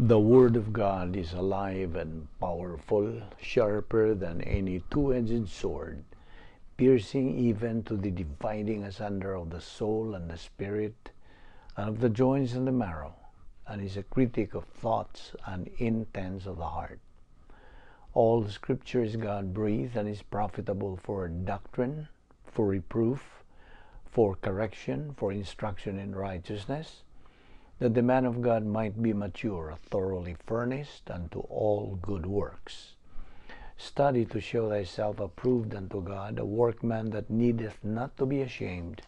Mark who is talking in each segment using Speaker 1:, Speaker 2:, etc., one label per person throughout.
Speaker 1: The Word of God is alive and powerful, sharper than any two-edged sword, piercing even to the dividing asunder of the soul and the spirit, and of the joints and the marrow, and is a critic of thoughts and intents of the heart. All Scripture is God-breathed and is profitable for doctrine, for reproof, for correction, for instruction in righteousness, that the man of God might be mature, thoroughly furnished unto all good works. Study to show thyself approved unto God, a workman that needeth not to be ashamed,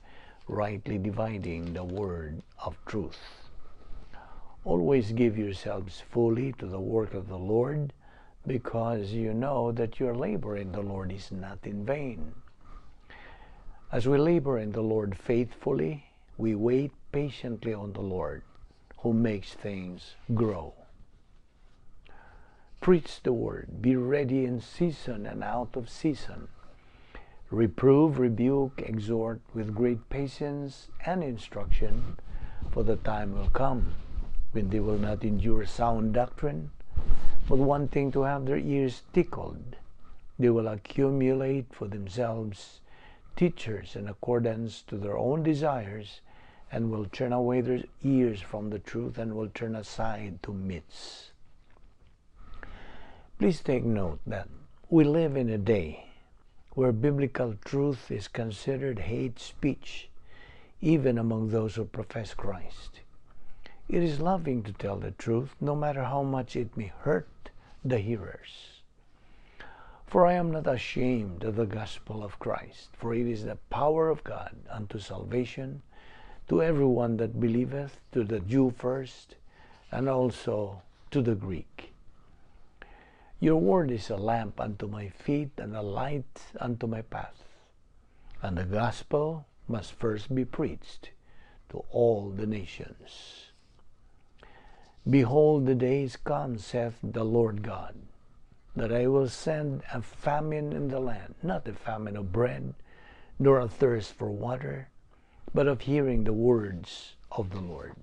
Speaker 1: rightly dividing the word of truth. Always give yourselves fully to the work of the Lord, because you know that your labor in the Lord is not in vain. As we labor in the Lord faithfully, we wait patiently on the Lord, who makes things grow. Preach the word, be ready in season and out of season. Reprove, rebuke, exhort with great patience and instruction, for the time will come when they will not endure sound doctrine, but wanting to have their ears tickled, they will accumulate for themselves teachers in accordance to their own desires, and will turn away their ears from the truth and will turn aside to myths. Please take note that we live in a day where biblical truth is considered hate speech, even among those who profess Christ. It is loving to tell the truth, no matter how much it may hurt the hearers. For I am not ashamed of the gospel of Christ, for it is the power of God unto salvation, to everyone that believeth, to the Jew first, and also to the Greek. Your word is a lamp unto my feet and a light unto my path. And the gospel must first be preached to all the nations. Behold, the days come, saith the Lord God, that I will send a famine in the land, not a famine of bread, nor a thirst for water, but of hearing the words of the Lord.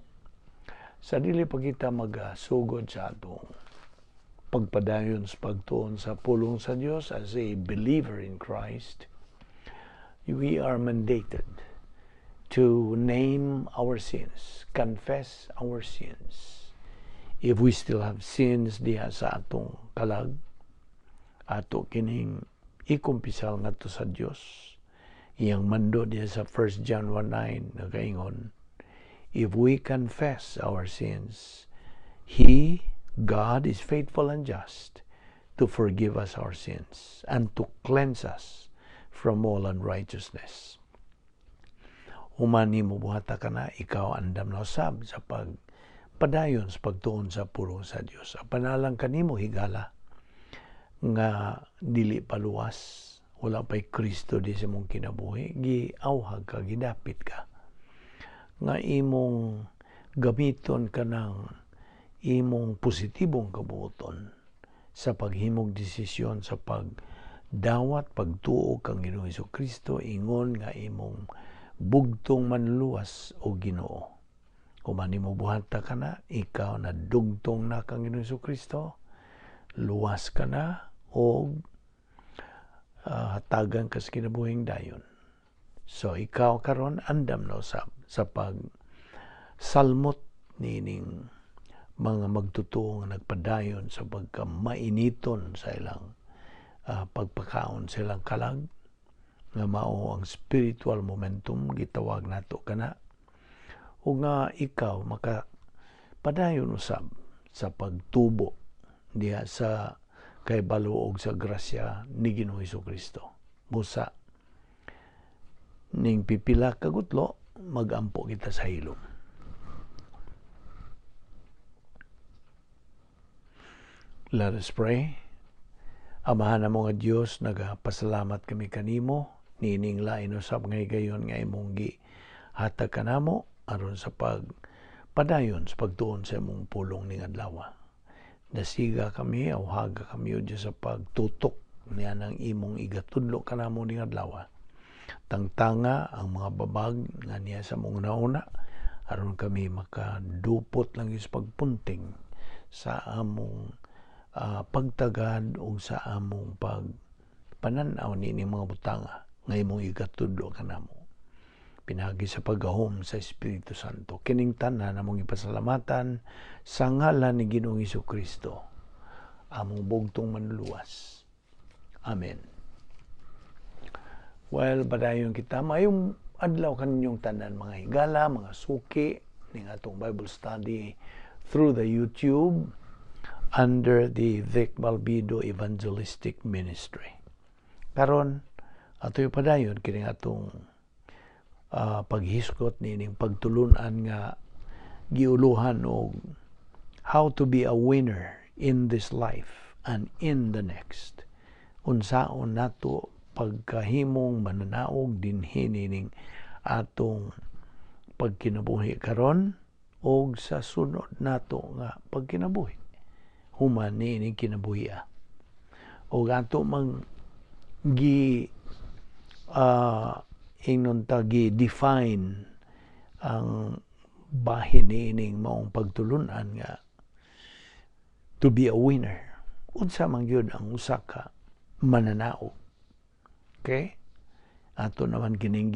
Speaker 1: Sa dili pa kita magasugod sa atong pagpadayon sa pagtuon sa pulong sa Dios as a believer in Christ, we are mandated to name our sins, confess our sins. If we still have sins diha sa atong kalag, ato kining ikumpisal ngadto sa Dios. Iyang mando diya sa 1 John 1:9 nagaingon, if we confess our sins, He, God, is faithful and just to forgive us our sins and to cleanse us from all unrighteousness. Humani mo buhata ka na, ikaw andam na usab sa pagpadayon sa pagtuon sa pulong sa Dios. Apanalang kanimo higala nga dili paluwas, wala pa'y Kristo di sa mong kinabuhi, giawhag ka, gidapit ka. Nga imong gamiton ka ng imong positibong kabuoton sa paghimog desisyon sa pagdawat, pagtuo kang Ginoong Jesucristo, ingon nga imong bugtong manluwas o Ginoo. Kung manimo buhata ka na, ikaw na dugtong na kang Ginoong Jesucristo, luwas ka na o hatagan ka sa kinabuhing dayon. So ikaw karon andam na usab sa pag salmot nining mga magtutuo nga nagpadayon sa pagkamainiton sa ilang pagpakaon sa ilang kalag, nga mao ang spiritual momentum gitawag nato kana, o nga ikaw makapadayon usab sa pagtubo diha sa kay baluog sa grasya ni Ginoong Jesucristo. Busa ning pipila ka gutlo, magampo kita sa hilom. Let us pray. Amahan na mo nga Dios, nagapasalamat kami kanimo, nining lain usab nga gayon nga imong gihatag kanamo aron sa pagpadayon sa pagtuon sa imong pulong ning adlaw. Dasiga kami, awhaga kami o Diyos sa pagtutok niya ng imong igatudlo ka na mo ning adlaw. Tangtanga ang mga babag nga niya sa mong nauna, aron kami makadupot lang sa pagpunting sa among pagtagad o sa among pagpananaw ni mga butanga nga imong igatudlo kanamo. Pinagi sa paggahom sa Espiritu Santo. Kining tanan namong ipasalamatan sa ngalan ni Ginoong Hesukristo, among bugtong manluwas. Amen. Well, padayon kita. Mayong adlaw kaninyong tanan, mga higala, mga suki, ning atong Bible study through the YouTube under the Vic Balbido Evangelistic Ministry. Karon ato'y padayon kining atong paghiskot nining pagtulunan nga giuluhan og how to be a winner in this life and in the next. Unsaon nato pagkahimong mananaog dinhi nining atong pagkinabuhi karon og sa sunod nato nga pagkinabuhi human nining kinabuhian. Og ato mang gi-define ang bahin nining maong pagtulunan nga to be a winner. Unsa man gyud ang usa ka mananaog. Okay? Ato naman kining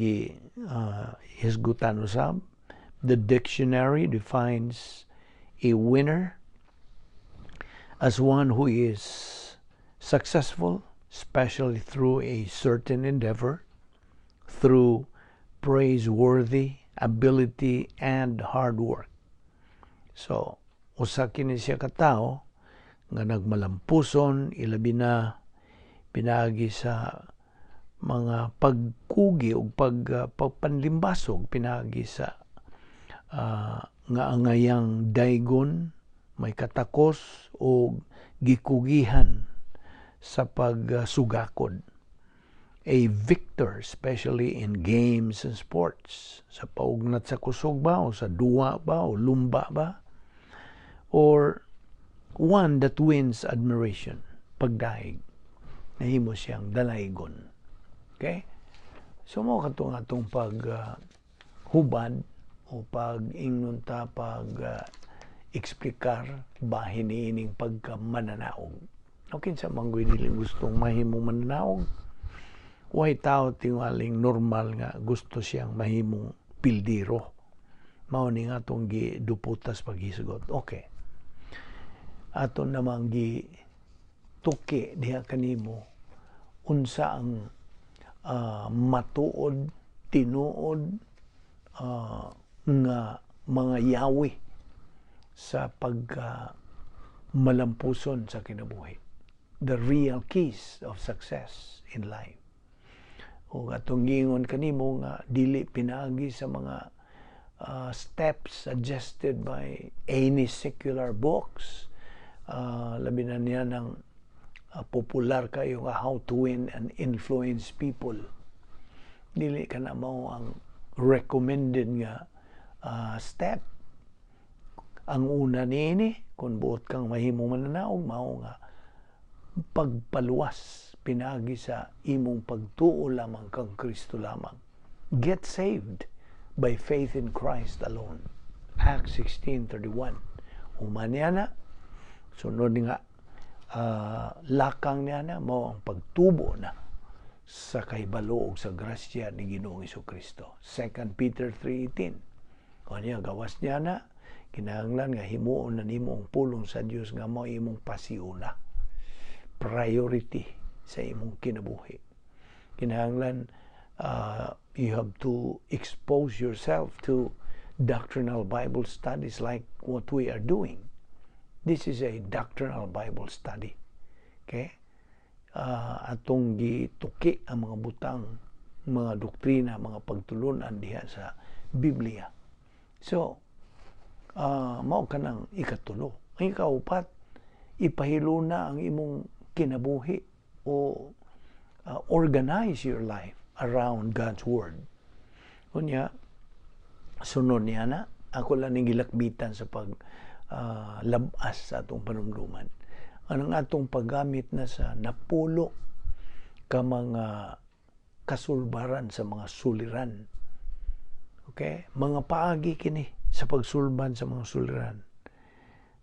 Speaker 1: hisgutan usab. The dictionary defines a winner as one who is successful, especially through a certain endeavor, through praiseworthy ability and hard work. So, usa kini siya ka tawo nga nagmalampuson, ilabi na pinagi sa mga pagkugi o pagpanlimbasog, pinagi sa nga angayang daygon, may katakos o gikugihan sa pagsugakod. A victor, especially in games and sports, sa paugnat sa kusog ba o sa duwa ba o lumba ba, or one that wins admiration, pagdaig, nahimo siyang dalaygon. Okay? So mo katong atong paghubad o pag-ingnon ta eksplikar bahin niining pagkamananaog. Okay, sa manggoy dili gustong mahimong mananaog. Way tao tingaling normal nga gusto siyang mahimong pildiro. Mao ni nga atong giduputas paghisgot. Okay. Aton namang tuki diha kanimo unsa ang matuod, tinuod nga mga yawi sa malampuson sa kinabuhi. The real keys of success in life. O atong gingon kanimo nga dili pinaagi sa mga steps suggested by any secular books. Labi na niya ng popular kayo nga how to win and influence people. Dili ka na mao ang recommended nga step. Ang una niini, kung buot kang mahimong mananaog, mao nga pagpaluwas, pinagi sa imong pagtuo lamang kang Kristo lamang. Get saved by faith in Christ alone. Acts 16:31. Human niya na, sunod nga lakang niya na, mao ang pagtubo na sa kahibalo ug sa grasya ni Ginoong Hesukristo. 2 Peter 3:18. O niya, gawas niya na, kinahanglan nga himuon na nimo ang pulong sa Dios nga mao imong pasiuna. Priority sa imong kinabuhi. Kinahanglan you have to expose yourself to doctrinal Bible studies like what we are doing. This is a doctrinal Bible study. Okay? Atong gituki ang mga butang, mga doktrina, mga pagtulunan diha sa Biblia. So, mao ka ng ikatulo. Ang ikaupat, ipahilo na ang imong kinabuhi o organize your life around God's Word. Kunya, sunod niya na, ako lang ning gilakbitan sa labas sa atong panumduman. Anong atong paggamit na sa napulo ka mga kasulbaran sa mga suliran. Okay? Mga paagi kini sa pagsulban sa mga suliran.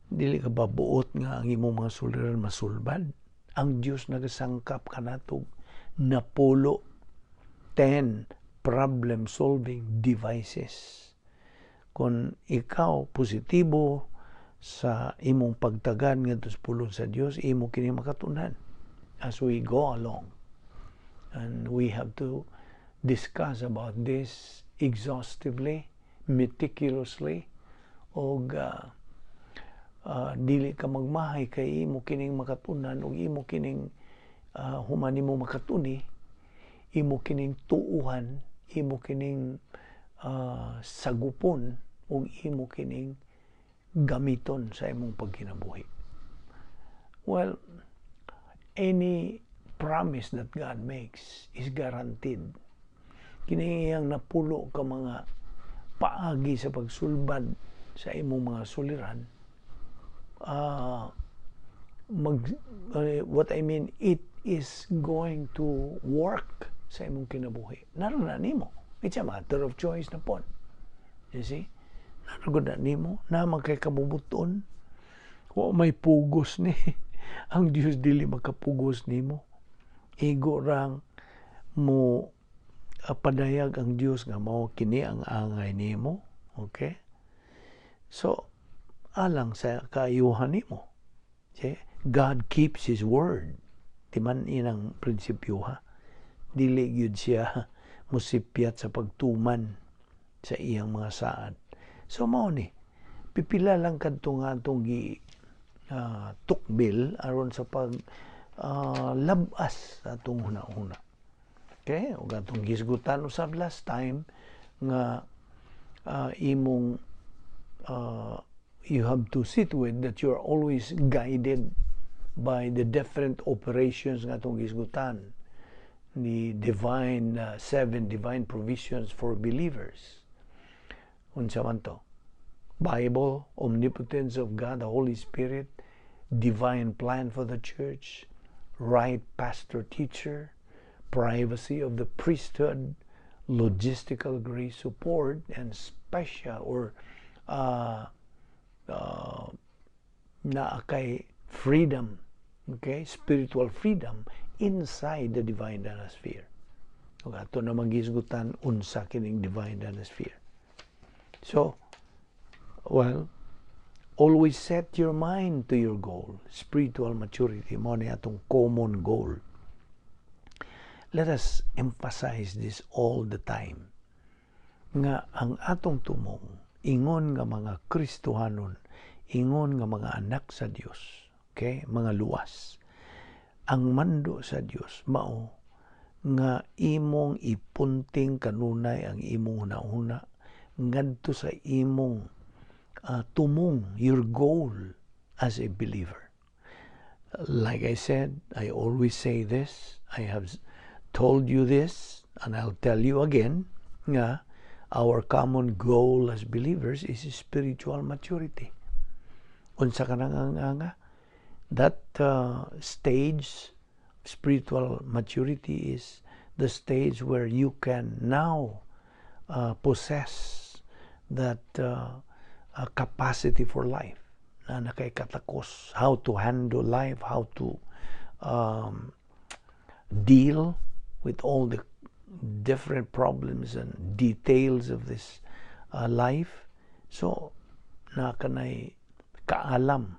Speaker 1: dili ka ba buot nga ang imong mga suliran masulbad? Ang Dios nagasangkap kanatog napulo 10 problem-solving devices. Kung ikaw positibo sa imong pagtagad ngadto sa pulong sa Dios, imo kini makatunan as we go along. And we have to discuss about this exhaustively, meticulously, og dili ka magmahay kay imo kining makatunan og imo kining human imo makatuni, imo kining tuuhan, imo kining sagupon ug imo kining gamiton sa imong pagkinabuhi. Well, any promise that God makes is guaranteed. Kini iyang napulo ka mga paagi sa pagsulbad sa imong mga suliran. What I mean, it is going to work sa imong kinabuhi. Naroon na nimo. It's a matter of choice na po. You see? Naroon na nimo. Naman kay kabubuton. O may pugos ni. Ang Diyos dili makapugos nimo. Igo rang mo padayag ang Diyos nga mao kini ang angay nimo. Okay? So, alang sa kaayuhan nimo. Okay? God keeps His word. Timan inang prinsipyo ha. Dili gyud siya musipyat sa pagtuman sa iyang mga saad. So mao ni pipila lang kadto nga atong tukbil aron sa pag labas sa atong hunahuna. Okay? Ug atong gisgutan usab last time nga imong you have to sit with that you are always guided by the different operations nga atong gisgutan, the divine 7 divine provisions for believers. Unsa man to? Bible, omnipotence of God, the Holy Spirit, divine plan for the church, right pastor-teacher, privacy of the priesthood, logistical grace support, and special or naakay freedom, okay, spiritual freedom inside the divine dynasty. Ug ato na maghisgutan unsa kining divine dynasty. So, well, always set your mind to your goal. Spiritual maturity mo ni atong common goal. Let us emphasize this all the time. Nga ang atong tumong, ingon nga mga Kristohanon, ingon nga mga anak sa Dios, okay, mga luwas. Ang mando sa Dios mao nga imong ipunting kanunay ang imong hunahuna ngadto sa imong tumong, your goal as a believer. Like I said, I always say this, I have told you this, and I'll tell you again, nga our common goal as believers is spiritual maturity. Unsa ka nga that stage, spiritual maturity, is the stage where you can now possess that capacity for life na nakay katakos, how to handle life, how to deal with all the different problems and details of this life. So nakanay kaalam,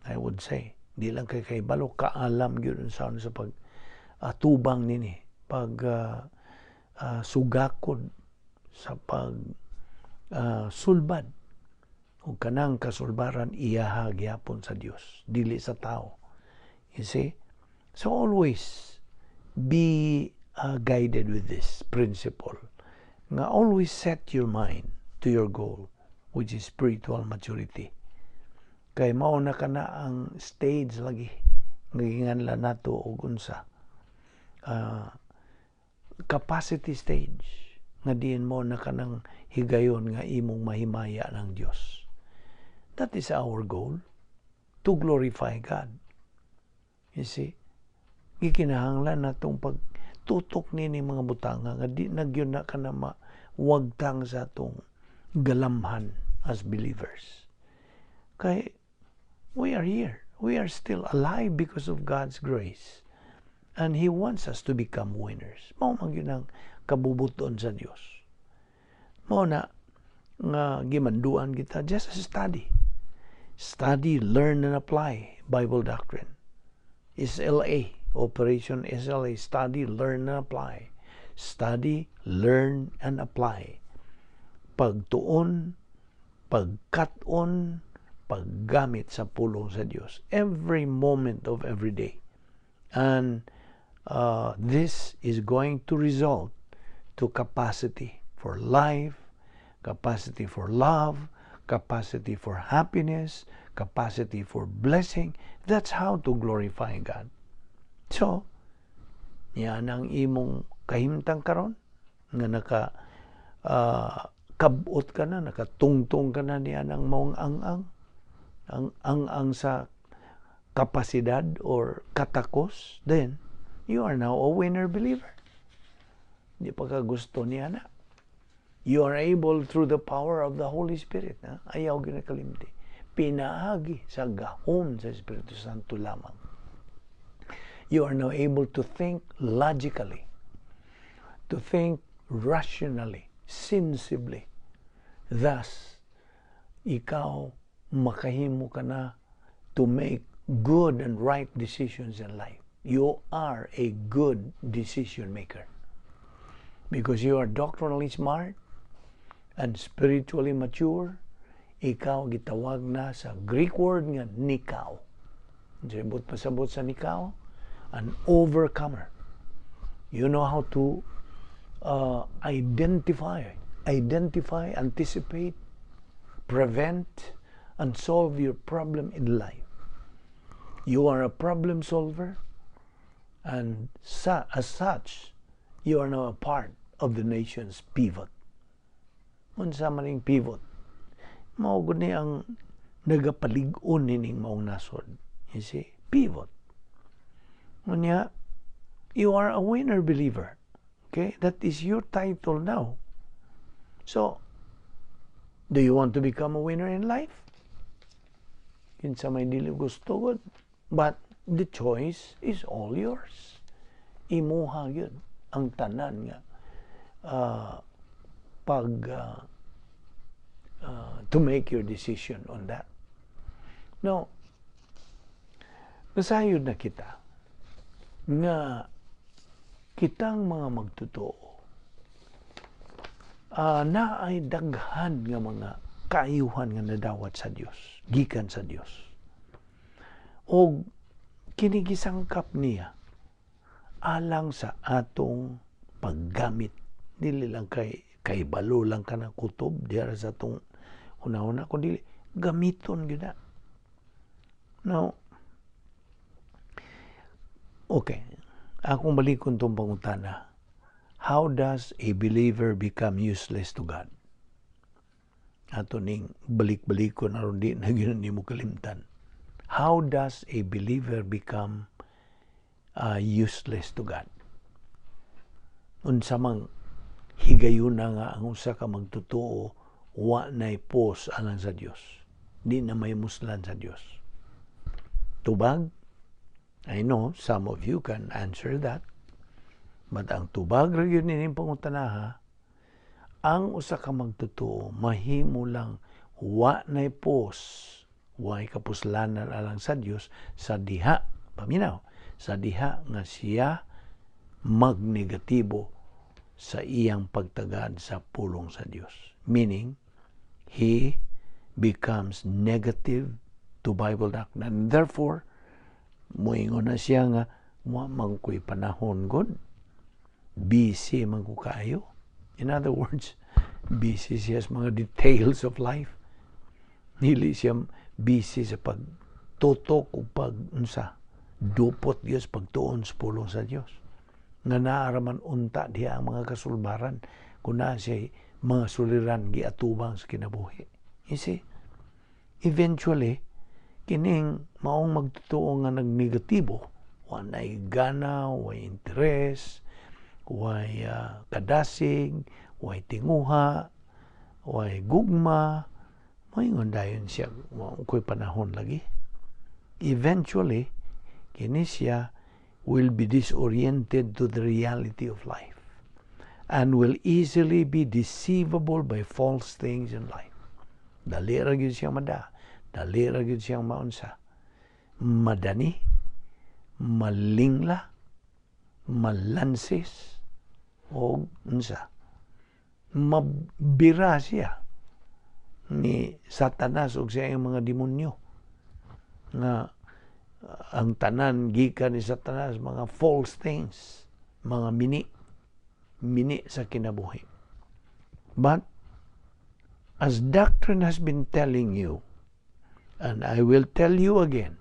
Speaker 1: I would say, di lang kay balo, kaalam yun sa pag tubang nini, pag sugakod sa pag sulbad o kanang kasulbaran iyaha gyapon sa Dios, dili sa tao. You see? So always be guided with this principle. Nga always set your mind to your goal, which is spiritual maturity. Kay mao na kana ang stage lagi ngaginganlan nato og unsa capacity stage nga diin mo na kanang higayon nga imong mahimaya ng Dios. That is our goal, to glorify God. You see, gikinahanglan natong pagtutok nini mga butanga nga di nagyud na kana mawagtang sa atong galamhan as believers. Kay we are here. We are still alive because of God's grace. And He wants us to become winners. Mao man yun ang kabubuton sa Dios. Mao na nga gimanduan kita just study. Study, learn, and apply Bible doctrine. SLA, Operation SLA, study, learn, and apply. Study, learn, and apply. Pagtuon, pagkaton, paggamit sa pulong sa Diyos. Every moment of every day. And this is going to result to capacity for life, capacity for love, capacity for happiness, capacity for blessing. That's how to glorify God. So, yan ang imong kahimtang karon nga kabot ka na, nakatungtong ka na niya ng maong ang sa kapasidad or katakos, then you are now a winner believer. Di pa ka gusto niya na. You are able through the power of the Holy Spirit. Ayaw ginakalimti. Pinaagi sa gahom sa Espiritu Santo lamang. You are now able to think logically, to think rationally, sensibly. Thus, ikaw makahimo ka na to make good and right decisions in life. You are a good decision maker. Because you are doctrinally smart and spiritually mature, ikaw gitawag na sa Greek word nga nikaw. Sabot pasabot sa nikaw, an overcomer. You know how to identify, anticipate, prevent, and solve your problem in life. You are a problem solver, and as such, you are now a part of the nation's pivot. Unsa maning pivot? Mao gud ni ang nagapalig-on nining maong nasod. You see, pivot. Unya, you are a winner believer. Okay, that is your title now. So, do you want to become a winner in life? Kinsa may dili gusto gud, but the choice is all yours. Imuha yun ang tanan nga to make your decision on that. Now, nasayod na kita nga kitang mga magtotoo na ay daghan nga mga kaayuhan nga nadawat sa Dios, gikan sa Dios. O kinigisangkap niya alang sa atong paggamit. Dili lang kay balo lang ka na kutob diara sa atong una-una, kundi gamiton gyud na. Now, okay, akong balikon tong pangutana. How does a believer become useless to God? Ato ning balik-balikon aron di na gyud nimo kalimtan. How does a believer become useless to God? Unsa mang higayon na nga ang usa ka magtotoo, wa nay pos alang sa Dios. Di na may muslan sa Dios. Tubag? I know some of you can answer that. But ang tubag ra gyud nining pangutanaha, ang usa ka magtotoo mahimo lang wa nay pos, wa kapuslanan alang sa Dios sa diha, paminaw, sa diha nga siya magnegatibo sa iyang pagtagad sa pulong sa Dios. Meaning, he becomes negative to Bible doctrine. And therefore, muingon na siya nga, wa man ko'y panahon god. Busy man ko kayo. In other words, busy siya sa mga details of life. Dili siya busy sa pagtutok o dupot Dios, pagtuon sa pulong sa Dios. Nga naaraman unta diya ang mga kasulbaran kung na siya mga suliran giatubang sa kinabuhi. You see, eventually, kining maong magtotoo nga nagnegatibo, wanay gana, way interes, way kadasig, way tinguha, way gugma, moingon dayon siya, ko'y panahon lagi. eventually, kini siya will be disoriented to the reality of life and will easily be deceivable by false things in life. Dali ra gyud siyang dali ra gyud siyang maunsa, madani, malingla, malansis, o unsa, mabira siya ni Satanas ug siya yung mga demonyo nga ang tanan gikan ni Satanas mga false things, mga mini sa kinabuhi. But as doctrine has been telling you, and I will tell you again,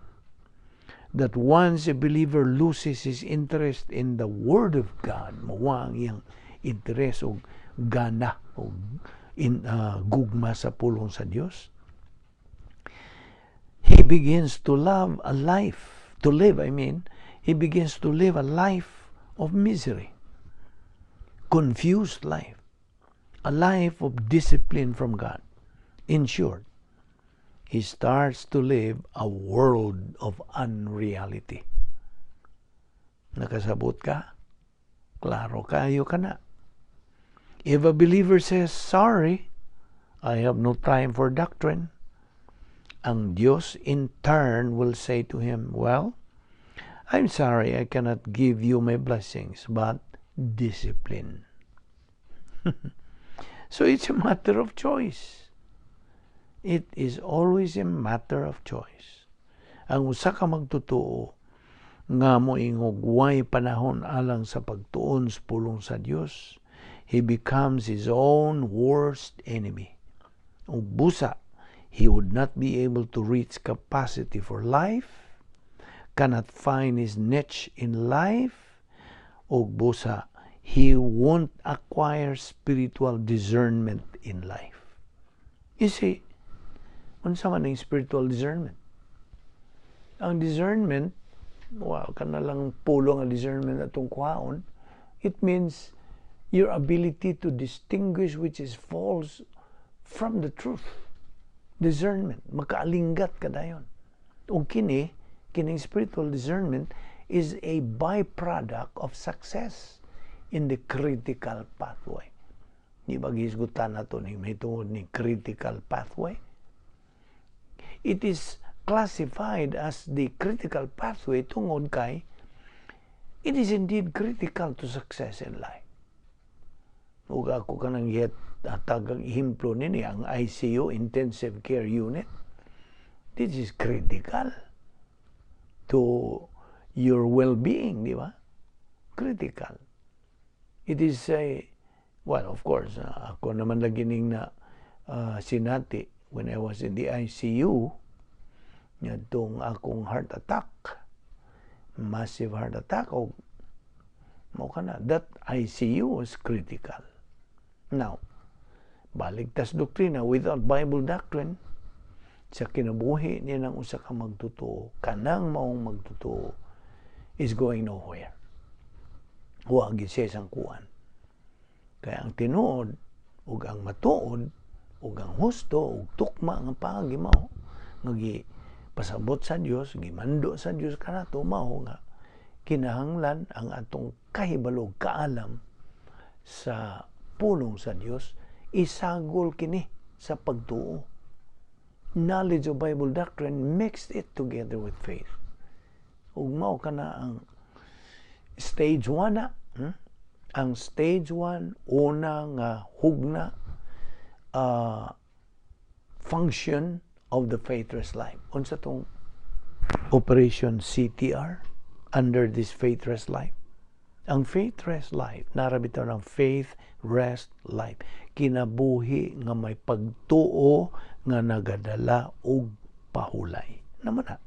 Speaker 1: that once a believer loses his interest in the Word of God, mawa ang iyang interest o gana o gugma sa pulong sa Dios, he begins to live a life of misery, confused life, a life of discipline from God. In short, he starts to live a world of unreality. Nakasabot ka? Klaro kayo ka na. If a believer says, sorry, I have no time for doctrine, ang Diyos in turn will say to him, well, I'm sorry I cannot give you my blessings, but discipline. So it's a matter of choice. It is always a matter of choice. Ang usa ka magtutuo nga moingog way panahon alang sa pagtuon sa pulong sa Dios, he becomes his own worst enemy. Ug busa, he would not be able to reach capacity for life, cannot find his niche in life, ug busa, he won't acquire spiritual discernment in life. You see, unsa man ang spiritual discernment? Ang discernment, kana lang pulong ang discernment atong kuhaon, it means your ability to distinguish which is false from the truth. Discernment, makaalinggat ka dayon. Ug kining spiritual discernment is a byproduct of success in the critical pathway. Di ba gisgutan nato ni may tungod ni critical pathway? It is classified as the critical pathway tungod kay it is indeed critical to success in life. Ug ako kanang tagang himplo nini ang ICU, Intensive Care Unit. This is critical to your well-being, di ba? Critical. It is well, of course, ako naman lagining na sinati when I was in the ICU, yatong akong heart attack, massive heart attack, o mo ka na, that ICU was critical. Now, baligtas doktrina, without Bible doctrine, sa kinabuhi niya ng usa ka magtutuo, kanang maong magtutuo, is going nowhere. Huwag siya isang kuan. Kaya ang tinuod, ug ang matuod, ug ang husto, ug tukma ang pagimaw, ngagi pasabot sa Dios, gimando sa Dios kanato mao nga kinahanglan ang atong kahibalo kaalam sa pulong sa Dios, isagol kini sa pagtuo. Knowledge of Bible doctrine mixed it together with faith. Ug mao kana ang stage 1 na. Ang stage 1, una nga hugna function of the faithless life. Unsa tong Operation CTR under this faithless life? Ang faithless life, narabitaw ng faith, rest, life. Kinabuhi nga may pagtuo nga nagadala og pahulay. Naman na,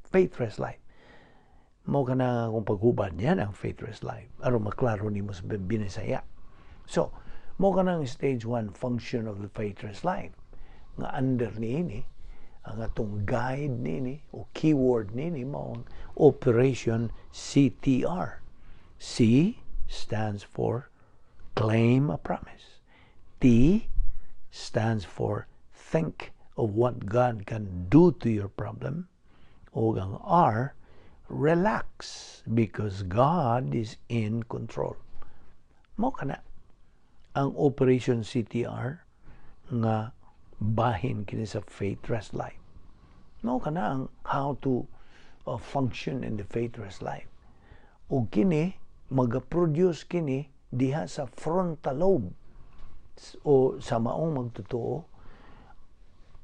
Speaker 1: faithless life. Mao ka na kung paghubad yan ang faithless life. Aron maklaro ni mo sa binisaya. So, mao ka na ang stage 1 function of the faithless life. Nga under ni ang atong guide nini o keyword nini mao ang Operation CTR. C stands for claim a promise. T stands for think of what God can do to your problem. O ang R, relax, because God is in control. Mo kana ang Operation CTR nga bahin kini sa faith rest life. Mo kana ang how to function in the faith rest life. O kini mag-produce kini diha sa frontal lobe o sa maong magtotoo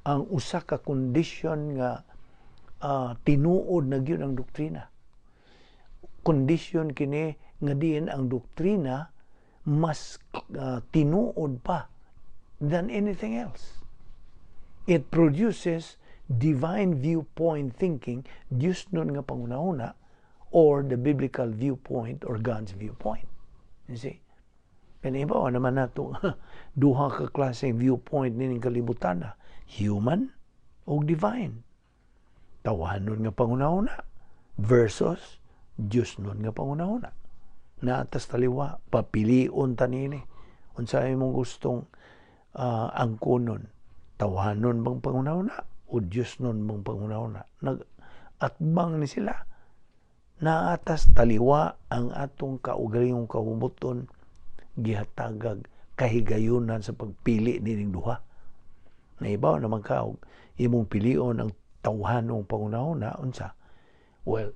Speaker 1: ang usa ka kondisyon nga tinuod na gyud ang doktrina. Kondisyon kini nga diin ang doktrina mas tinuod pa than anything else. It produces divine viewpoint thinking, Diyos nun nga pangunahuna, or the biblical viewpoint or God's viewpoint. You see? Kanibawa naman nato duha ka klaseng viewpoint nining kalibutan na human o divine. Tawanon nga pangunahuna versus Diyos nun nga pangunahuna. Na atas taliwa, papilion tanini. Unsa imong gustong angkonon, tawanon bang pangunahuna o Diyos nun bang pangunahuna? Nag-atbang ni sila. Na atas taliwa ang atong kaugalingong kahumuton gihatagag kahigayunan sa pagpili nining duha. Naibaw naman ka imong pilion ang tawhanong pangunahuna unsa? Well,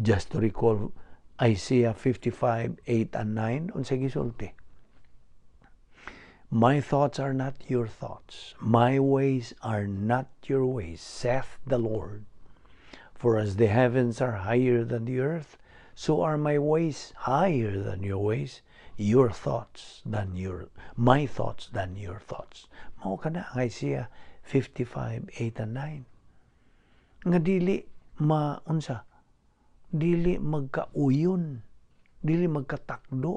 Speaker 1: just to recall Isaiah 55:8 and 9 unsa gisulti? My thoughts are not your thoughts, my ways are not your ways, saith the Lord. For as the heavens are higher than the earth, so are my ways higher than your ways, my thoughts than your thoughts. Mao kana Isaiah 55:8 and 9. Nga dili dili magkauyon, dili magkatakdo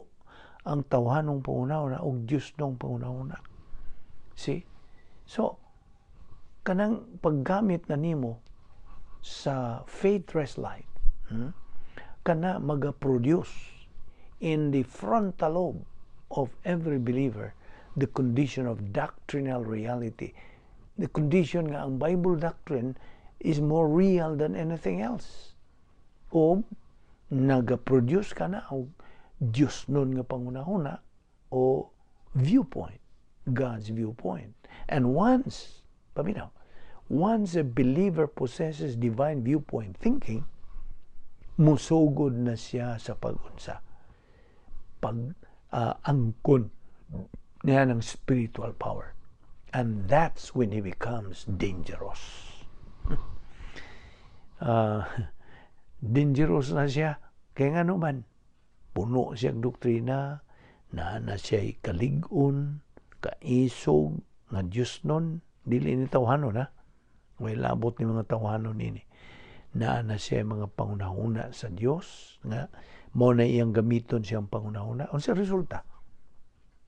Speaker 1: ang tawhanong pangunahuna o Diyos nung pangunahuna. See? So, kanang paggamit na nimo sa faith rest life, kana mag-produce in the frontal lobe of every believer the condition of doctrinal reality. The condition nga ang Bible doctrine is more real than anything else. O nag-produce ka na o Diyos nun nga pangunahuna o viewpoint, God's viewpoint. And once a believer possesses divine viewpoint thinking, musugod na siya sa pag-unsa, angkon niya ng spiritual power. And that's when he becomes dangerous. Dangerous na siya. Kaya nga naman, puno siyang doktrina, na siya'y kalig-on, kaisog, nga Diyos nun, dili ni tawhanon ha. May labot ni mga tawhanon nini. Na siya mga pangunahuna sa Diyos, nga mo na iyang gamiton siyang pangunahuna. Ang sa resulta?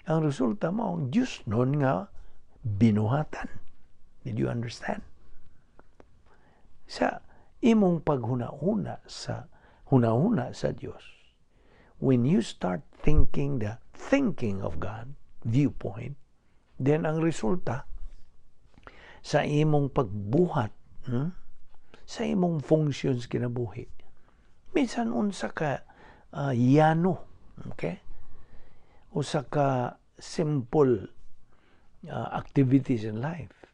Speaker 1: Ang resulta mo, ang Diyos nun nga binuhatan. Did you understand? Sa imong paghuna-huna sa Diyos, when you start thinking the thinking of God viewpoint, then ang resulta sa imong pagbuhat, sa imong functions kinabuhi, minsan unsa ka yano, okay? Usa ka simple activities in life.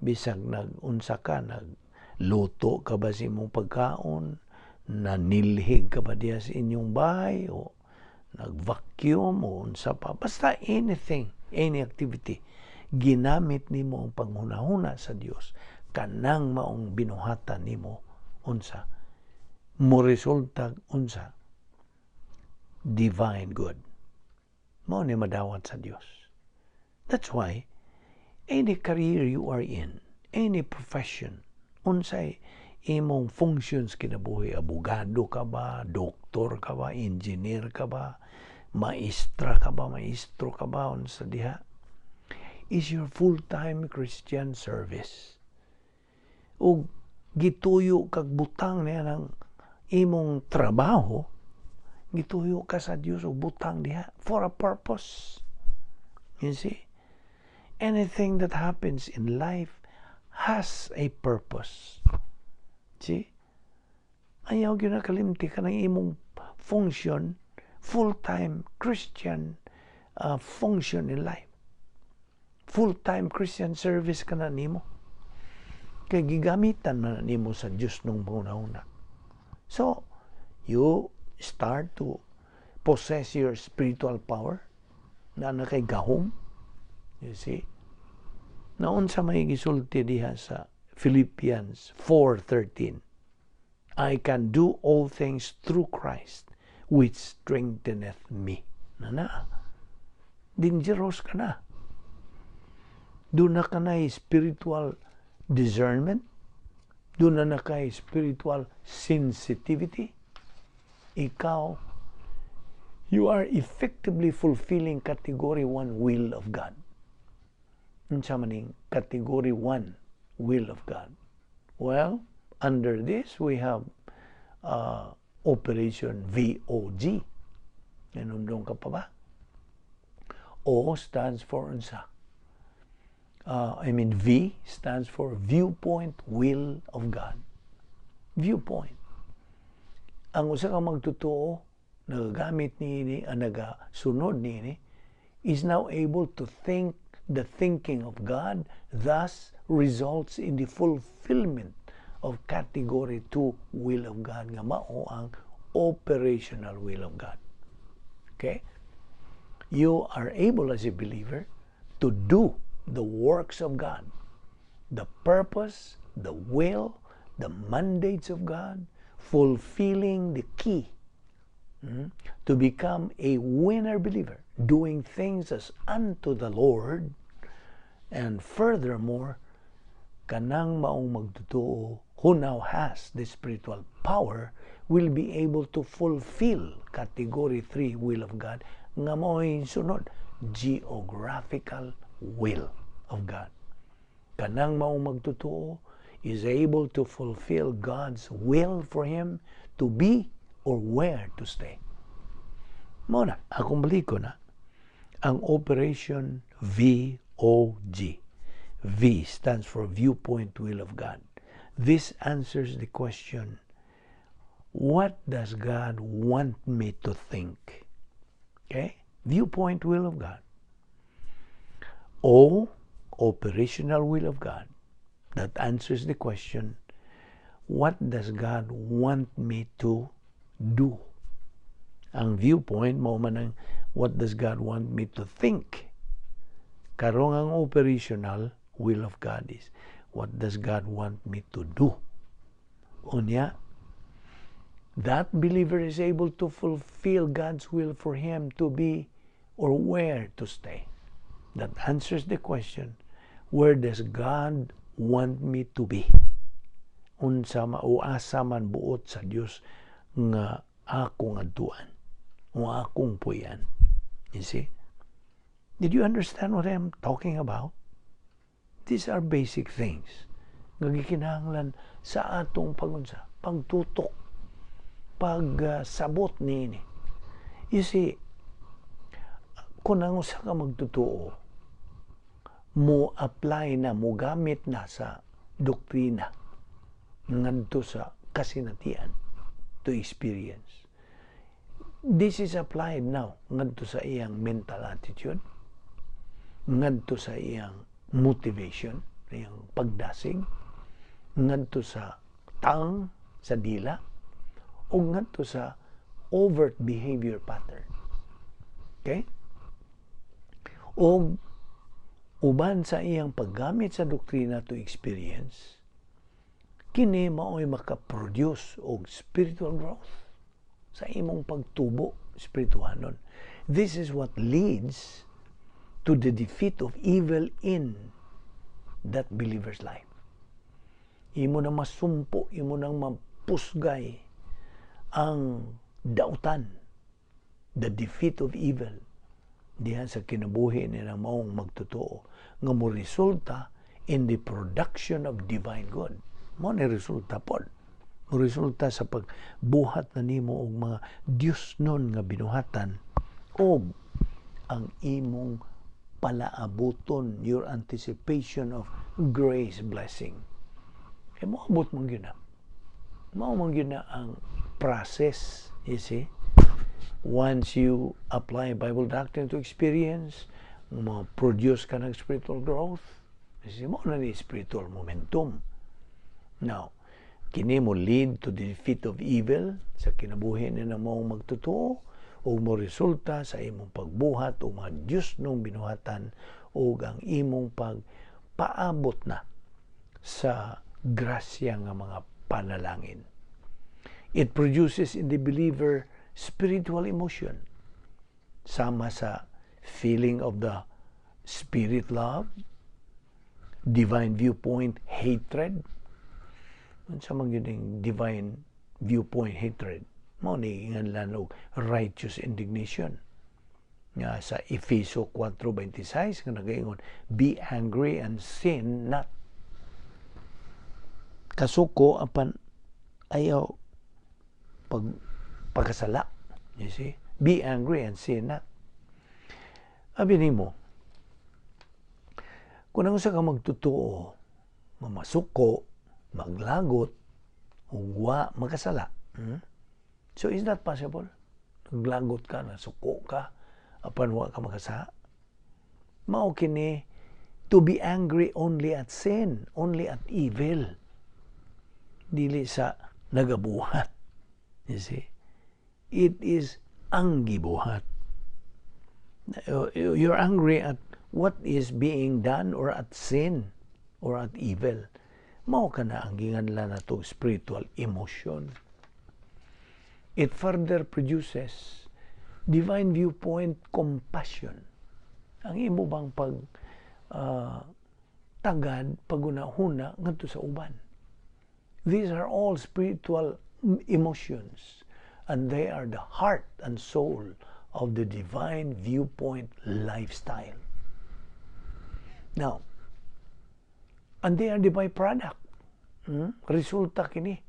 Speaker 1: Bisag unsa ka luto ka ba sa imong pagkaon, nanilhig ka ba diya sa inyong bahay, o nag-vacuum, o unsa pa. Basta anything, any activity, ginamit nimo ang panghunahuna sa Dios, kanang maong binuhatan nimo, unsa, mo resulta, unsa, divine good. Mao ni madawat sa Dios. That's why, any career you are in, any profession, unsay imong functions kinabuhi, abogado ka ba, doktor ka ba, engineer ka ba, maestro ka ba, unsa diha, is your full-time Christian service. O gituyo kag butang niya ng imong trabaho, gituyo ka sa Dios o butang diha for a purpose. You see? Anything that happens in life has a purpose. See? Ayaw ginakalimti ka ng imong function, full-time Christian function in life. Full-time Christian service ka na nimo. Kaya gigamitan na nimo sa Diyos nung una-una. So, you start to possess your spiritual power na kay gahom. You see? Naon sa may gisulti diha sa Philippians 4:13. I can do all things through Christ which strengtheneth me. Dangerous ka na. Doon na ka na spiritual discernment. Doon na ka spiritual sensitivity. Ikaw, you are effectively fulfilling Category 1 will of God. Unsa maning Category 1 will of God? Well, under this, we have Operation VOG. Nanundong ka pa ba? O stands for unsa? V stands for viewpoint will of God. Viewpoint. Ang usa ka magtotoo, nagagamit niini, nagasunod niini, is now able to think the thinking of God, thus results in the fulfillment of Category 2 will of God, nga mao ang operational will of God. Okay? You are able as a believer to do the works of God, the purpose, the will, the mandates of God, fulfilling the key to become a winner believer, doing things as unto the Lord, and furthermore, kanang maong magtotoo who now has the spiritual power will be able to fulfill Category 3 will of God, nga mao'y sunod, geographical will of God. Kanang maong magtotoo is able to fulfill God's will for him to be or where to stay. Muna, akong baliko na ang Operation VOG. V stands for Viewpoint Will of God. This answers the question, what does God want me to think? Okay? Viewpoint Will of God. O, Operational Will of God. That answers the question, what does God want me to do? Ang viewpoint mo man ang what does God want me to think? Karong ang operational will of God is what does God want me to do? Unya, that believer is able to fulfill God's will for him to be or where to stay. That answers the question, where does God want me to be? Unsa asa man buot sa Dios nga akong adtuan o akong puyan. You see? Did you understand what I'm talking about? These are basic things nga gikinahanglan sa atong pagtutok, pagsabot niini. You see, kung ang usa ka magtotoo, mo apply na, mo gamit na sa doktrina ngadto sa kasinatian to experience. This is applied now ngadto sa iyang mental attitude, ngadto sa iyang motivation, iyang pagdasig, ngadto sa tongue, sa dila, o ngadto sa overt behavior pattern. Okay? O uban sa iyang paggamit sa doktrina to experience, kini mao'y makaproduce og spiritual growth sa imong pagtubo spirituhanon. This is what leads to the defeat of evil in that believer's life. Imo na masumpo, imo nang mapusgay ang dautan, the defeat of evil diha sa kinabuhi nila maong magtotoo nga mo resulta in the production of divine good. Mo ni resulta pod. Mo resulta sa pagbuhat na nimo og mga Dios nun nga binuhatan o ang imong palaabuton, your anticipation of grace blessing. Kaya mo abot mong yun na. Mao man gyud na ang process, you see. Once you apply Bible doctrine to experience, ma-produce ka ng spiritual growth, kasi mo na ni spiritual momentum. Now, kini mo lead to the defeat of evil sa kinabuhi ni na mo magtotoo o mo resulta sa imong pagbuhat o mga Diyos nung binuhatan o ang imong pagpaabot na sa grasya nga mga panalangin. It produces in the believer spiritual emotion, sama sa feeling of the spirit love, divine viewpoint hatred. Unsa man gyud ang divine viewpoint hatred? Mao ni inganlan og righteous indignation. Nga sa Efeso 4:26 nga nagaingon, be angry and sin not. Kasuko apan ayaw pagkasala. You see? Be angry and sin not. Abi nimo, kung ang usa ka magtotoo, mamasuko, maglagot, ugwa, makasala. So is that possible? Naglagot ka, nasuko ka, apan wa ka makasa. Mao kini to be angry only at sin, only at evil. Dili sa nagabuhat. You see? It is ang gibuhat. You're angry at what is being done or at sin or at evil. Mao ka na ang ginganlan nato spiritual emotion. It further produces divine viewpoint compassion. Ang imo bang tagad pagunahuna ngadto sa uban. These are all spiritual emotions, and they are the heart and soul of the divine viewpoint lifestyle. Now, and they are the byproduct, resulta kini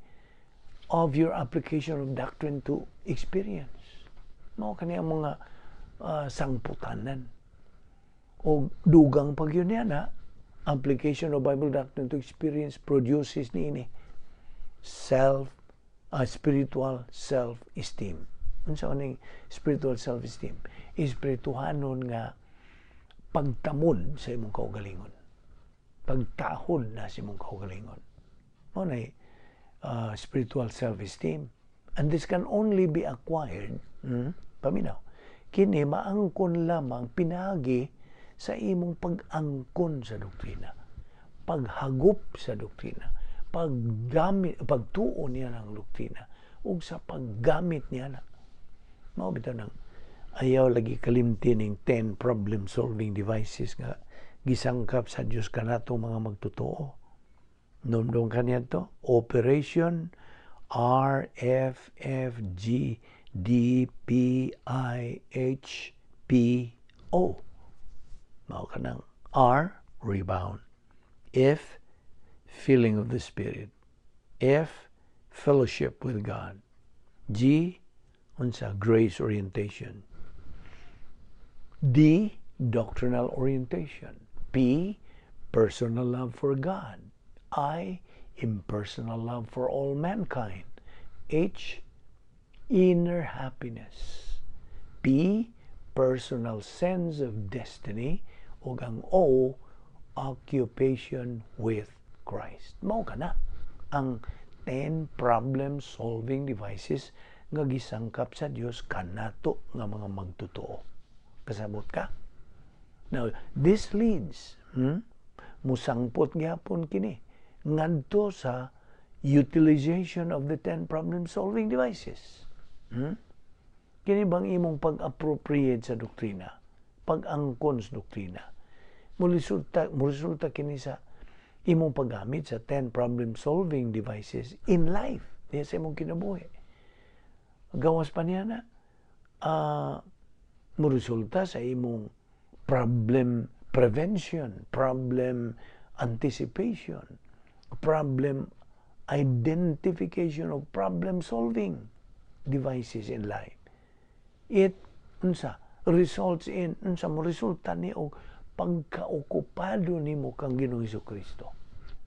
Speaker 1: of your application of doctrine to experience. Mao kani ang mga sangputanan o dugang pagyon na application of Bible doctrine to experience produces niini spiritual self-esteem. Unsa ning spiritual self-esteem? Espirituhanon nga pagtamod sa imong kaugalingon. Pagtahod na sa imong kaugalingon. Mao na spiritual self-esteem. And this can only be acquired, paminaw, kini maangkon lamang pinagi sa imong pag-angkon sa doktrina, paghagop sa doktrina, pagtuon niya ng doktrina, ug sa paggamit niya na. Mao bitaw nang ayaw lagi kalimtin ning 10 problem solving devices nga gisangkap sa Dios kanato mga magtotoo. Nomdom kaniya to, Operation RFFGDPIHPO. Mao kanang R, rebound. F, filling of the Spirit. F, fellowship with God. G, unsa, grace orientation. D, doctrinal orientation. P, personal love for God. I, impersonal love for all mankind. H, inner happiness. P, personal sense of destiny. Ug ang O, occupation with Christ. Mao kana ang 10 problem solving devices nga gisangkap sa Dios kanato nga mga magtotoo. Kasabot ka? Now, this leads, musangpot gyapon kini ngadto sa utilization of the 10 problem solving devices. Kini bang imong pag-appropriate sa doktrina, pag-angkon sa doktrina, resulta kini sa imong paggamit sa 10 problem solving devices in life, diya sa imong kinabuhi. Gawas pa niya na resulta sa imong problem prevention, problem anticipation, problem identification of problem solving devices in life. It results in resulta ni og pagkaokupado nimo kang Ginoong Hesukristo.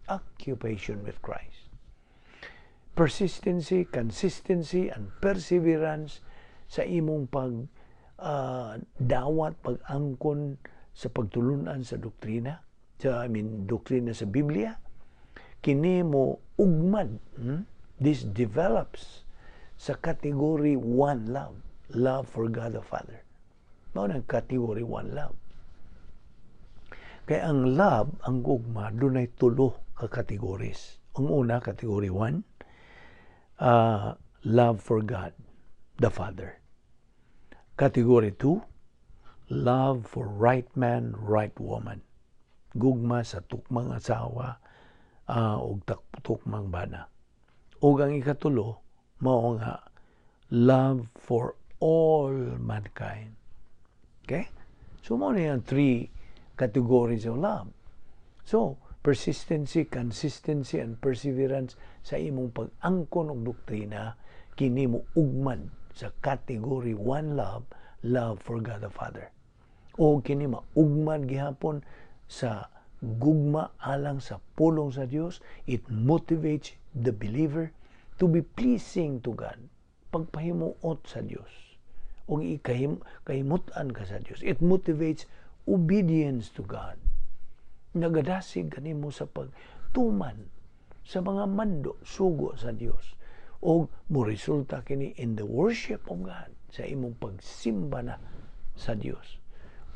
Speaker 1: Occupation with Christ. persistency, consistency, and perseverance sa imong dawat, pag-angkon sa pagtulunan sa doktrina, doktrina sa Biblia. Kini mo ugmad, this develops sa category 1 love, love for God the Father. Mao nang category 1 love. Kaya ang love, ang gugma, dunay tulo ka categories. Ang una, category 1, love for God the Father. Category 2, love for right man, right woman. Gugma sa tukmang asawa o tukmang bana. O ang ikatulo, mao nga, love for all mankind. Okay? So, mao na yung 3 categories of love. So, persistency, consistency, and perseverance sa imong pag-angkon og doktrina, kini mo ugmad sa category 1 love, love for God the Father. O kini maugmad gihapon sa gugma alang sa pulong sa Dios. It motivates the believer to be pleasing to God. Pagpahimuot sa Dios. O kahimutan ka sa Dios. It motivates obedience to God. Nagadasig kanimo sa pagtuman sa mga mando, sugo sa Dios. O mo resulta kini in the worship of God, sa imong pagsimba na sa Dios.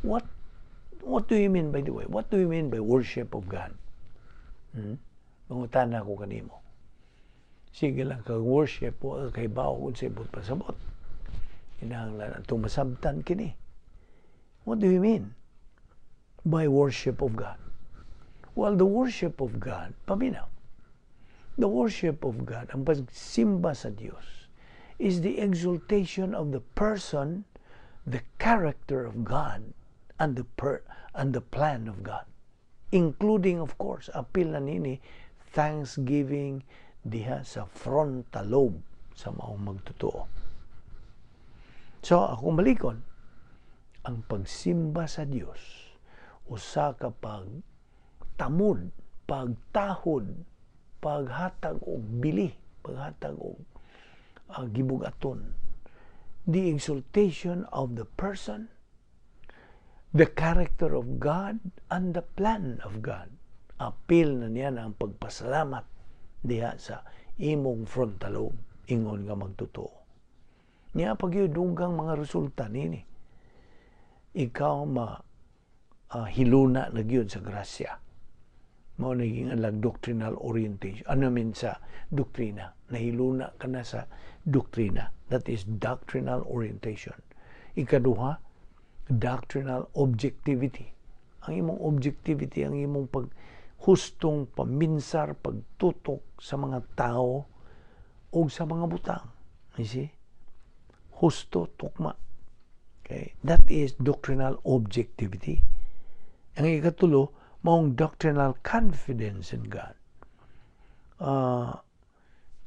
Speaker 1: What do you mean by the way? What do you mean by worship of God? Mangutana ko kanimo. Sige lang kag worship o kay bao kun sa ibot pasabot. Kinahanglan atong masabtan kini. What do you mean by worship of God? Well, the worship of God, paminaw. The worship of God, ang pagsimba sa Dios, is the exaltation of the person, the character of God, and the plan of God. Including, of course, apil na nini, thanksgiving diha sa frontal lobe sa maong magtotoo. So, ako malikon, ang pagsimba sa Dios, usa ka pagtamod, pagtahod, paghatag og bili, paghatag og gibugaton. The exaltation of the person, the character of God, and the plan of God. Apil na niya ang pagpasalamat diha sa imong frontal lobe, ingon nga magtotoo. Niya pagyudugang mga resulta nini. Ikaw hiluna na gyud sa grasya. Mao naging alag doctrinal orientation. Ano mean sa doktrina? Nahiluna ka na sa doktrina. That is doctrinal orientation. Ikaduha, doctrinal objectivity. Ang imong objectivity, ang imong paghustong paminsar, pagtutok sa mga tao o sa mga butang. You see? Husto, tukma. Okay? That is doctrinal objectivity. Ang ikatulo, maong doctrinal confidence in God.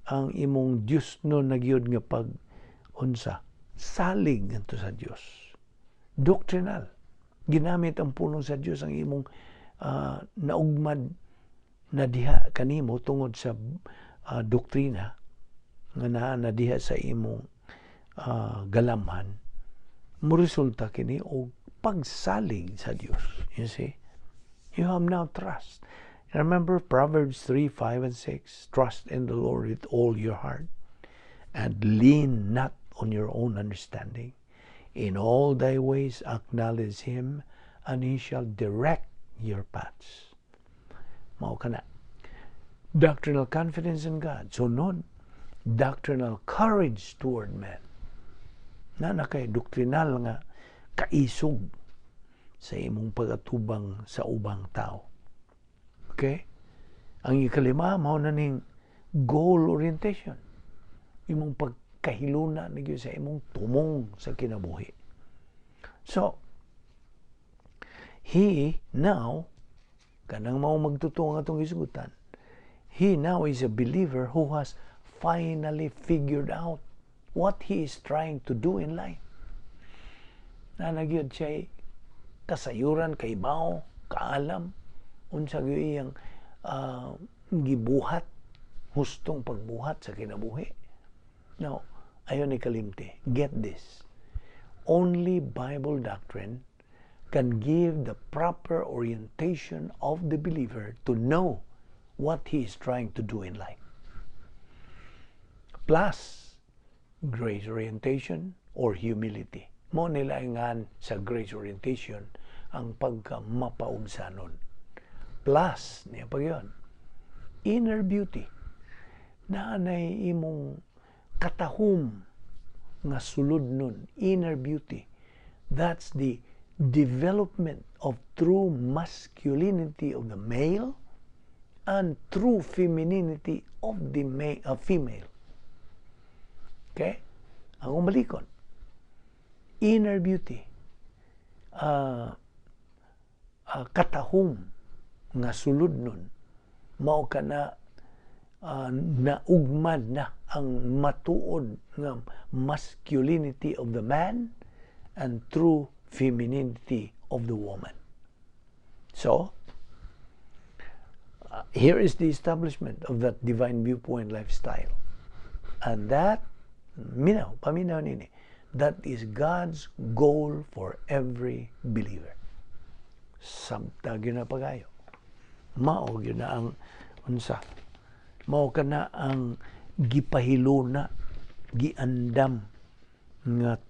Speaker 1: Ang imong Diyos no nagyod nga pag-unsa, salig ngadto sa Diyos. Doctrinal. Ginamit ang pulong sa Diyos ang imong naugmad na diha kanimo tungod sa doktrina nga naa na diha sa imong galamhan. Mo resulta kini og pagsalig sa Diyos. You see? You have now trust. Remember Proverbs 3, 5, and 6. Trust in the Lord with all your heart and lean not on your own understanding. In all thy ways acknowledge Him and He shall direct your paths. Mao kana. Doctrinal confidence in God. So nun, doctrinal courage toward men. Na kay doktrinal nga kaisog sa imong pagatubang sa ubang tao. Okay? Ang ikalima, mao na ning goal orientation. Imong pagkahiluna na sa imong tumong sa kinabuhi. So, he now, kanang mao magtutong atong isugutan, he now is a believer who has finally figured out what he is trying to do in life. Na nagyod siya kasayuran, kaibaw, kaalam, unsa gyud iyang gibuhat hustong pagbuhat sa kinabuhi. Now, ayon ni kalimti, get this. Only Bible doctrine can give the proper orientation of the believer to know what he is trying to do in life. Plus, grace orientation or humility. Mo nilaingan sa grace orientation ang pagka-mapaunsanon. Plus, niya pa yun, inner beauty. Naanay imong katahum nga sulod nun, inner beauty. That's the development of true masculinity of the male and true femininity of the female. Okay? Ang umalikon. Inner beauty. Katahum nga sulod nun. Mao ka na naugmad na ang matuod nga masculinity of the man and true femininity of the woman. So, here is the establishment of that divine viewpoint lifestyle. And that, paminaw nini, that is God's goal for every believer. Samtag yun na pagayo. Mao yun na ang unsa. Mao ka na ang gipahilo na, giandam nga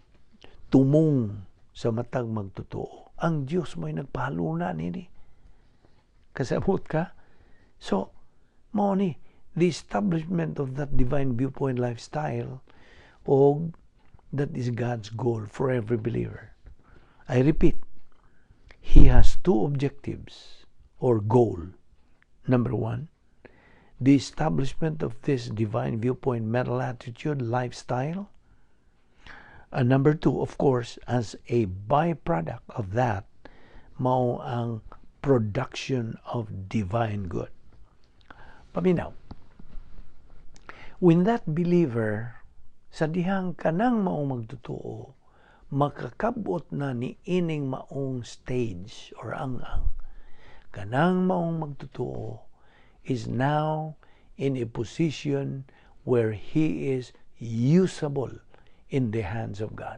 Speaker 1: tumong sa matag magtotoo. Ang Diyos mo'y nagpahaluna nini. Kasabot ka? So, mao ni, the establishment of that divine viewpoint lifestyle, o that is God's goal for every believer. I repeat, He has two objectives or goal. Number one, the establishment of this divine viewpoint mental attitude lifestyle. And number two, of course, as a byproduct of that, mao ang production of divine good. Paminaw, when that believer, sa dihang kanang maong magtotoo, makakabot na ni ining maong stage or ang kanang maong magtotoo is now in a position where he is usable in the hands of God.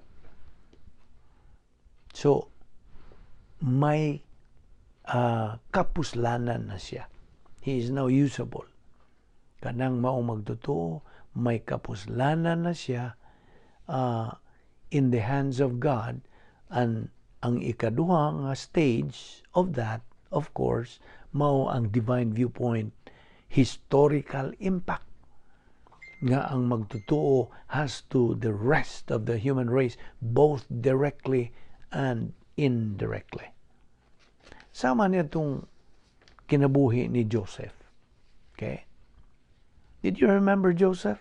Speaker 1: So, may kapuslanan na siya. He is now usable. Kanang maong magtotoo, may kapuslanan na siya in the hands of God. And ang ikaduhang stage of that, of course, mao ang divine viewpoint historical impact nga ang magtotoo has to the rest of the human race both directly and indirectly. Sama niya itong kinabuhi ni Joseph. Okay? Did you remember Joseph?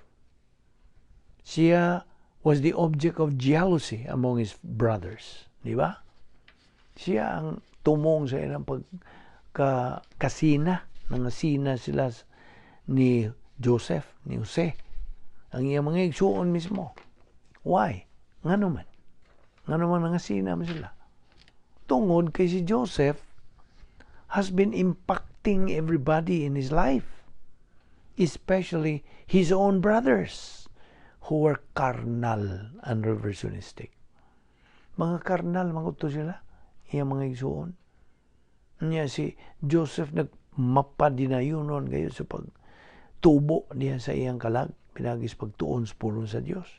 Speaker 1: Siya was the object of jealousy among his brothers. Di ba? Siya ang tumong sa ilang kasina. Nangasina sila ni Joseph, ni Jose. Ang iyang mga igsuon mismo. Why? Nga naman. Nga naman nangasina mo sila. Tungod kay si Joseph has been impacting everybody in his life. Especially his own brothers who were carnal and reversionistic. Mga carnal, mga sila. Iyang mga igsuon. Niya si Joseph nagmapadinayunon kayo sa pagtubo niya sa iyang kalag. Pinagis pagtuon sa pulong sa Diyos.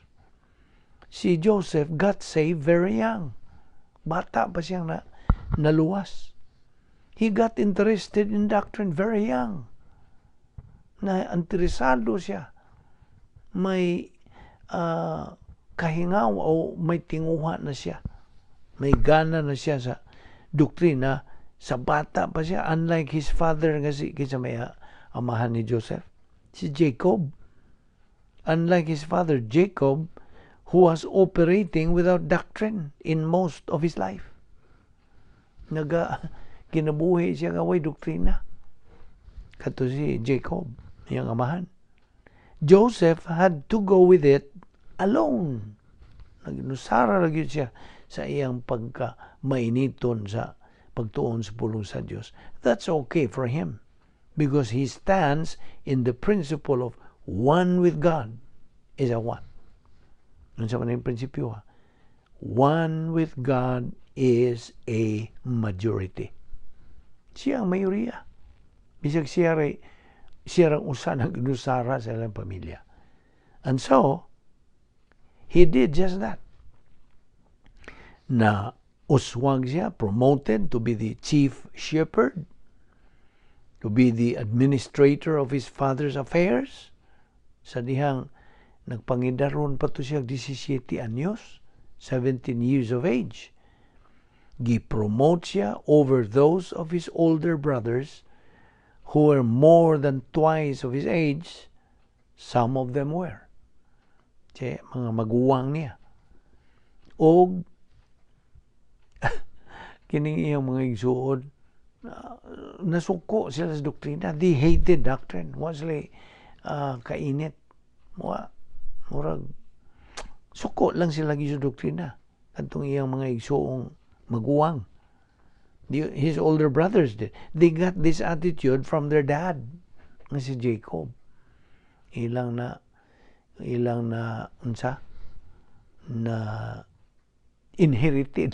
Speaker 1: Si Joseph got saved very young. Bata pa siyang naluwas. He got interested in doctrine very young. Na-interesado siya. May kahingaw o may tinguha na siya. May gana na siya sa doktrina. Sa bata pa siya. Unlike his father kasi may amahan ni Joseph. Si Jacob. Unlike his father Jacob, who was operating without doctrine in most of his life. Kinabuhi siya kaway doktrina. Kato si Jacob, iyang amahan. Joseph had to go with it alone. Nusara lagi siya sa iyang pagka-mainiton sa pagtuon sa pulong sa Diyos. That's okay for him. because he stands in the principle of one with God is a one. Ano sa manang prinsipyo ha? One with God is a majority. Siya ang mayoriya. Bisag siya ang usa nag-inusara sa ilang pamilya. And so, he did just that. Na uswag siya, promoted to be the chief shepherd, to be the administrator of his father's affairs. Sa dihang nagpangidaron pa to siya 17 anyos, 17 years of age. Gi-promote siya over those of his older brothers who were more than twice of his age. Some of them were. Kaya mga maguwang niya. O kining iyang mga igsuod, nasuko sila sa doktrina. They hated doctrine. Wa sila kainit. Murag suko lang sila sa doktrina. Katong iyang mga igsuong maguwang. His older brothers did. They got this attitude from their dad, nga si Jacob. Ilang na inherited